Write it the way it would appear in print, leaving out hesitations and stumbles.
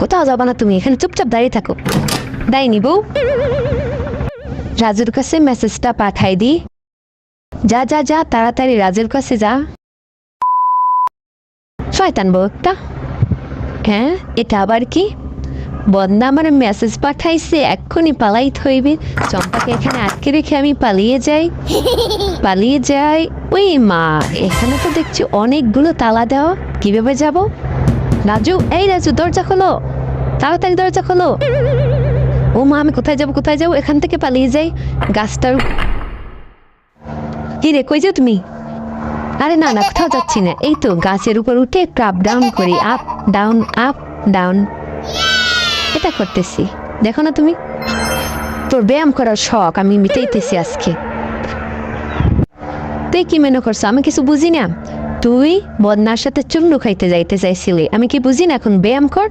কোথাও যাবা না তুমি, এখানে চুপচাপ দাঁড়িয়ে থাকো। দেয়নি বউ, রাজুর কাছে মেসেজটা পাঠাই দি। যা যা যা, তাড়াতাড়ি রাজুর কাছে যা। শয়তান বউ একটা। হ্যাঁ, এটা আবার কি? বন্দা আমার মেসেজ পাঠাইছে, এক্ষুনি পালাইতে হইবে। চম্পাকে এখানে আটকে রেখে আমি পালিয়ে যাই। ওই মা, এখানে তো দেখছি অনেকগুলো তালা দেওয়া, কিভাবে যাব? রাজু, এই রাজু, দরজা খোলো, তাড়াতাড়ি দরজা খোলো। ও মা, আমি কোথায় যাবো? এখান থেকে পালিয়ে যাই। গাছটার কি রে, কই যাও তুমি? আরে না না, কোথাও যাচ্ছি না, এই তো গাছের উপর উঠে একটু আপ ডাউন করি, আপ ডাউন এটা করতেছি। দেখো না তুমি, তোর ব্যায়াম করার শখ আমি মিটাইতেছি আজকে। তুই কি মনে করছো আমি কিছু বুঝি না? তুই বদনার সাথে চুমড়ু খাইতে যাইতে চাইছিলি, আমি কি বুঝি না? এখন ব্যায়াম কর।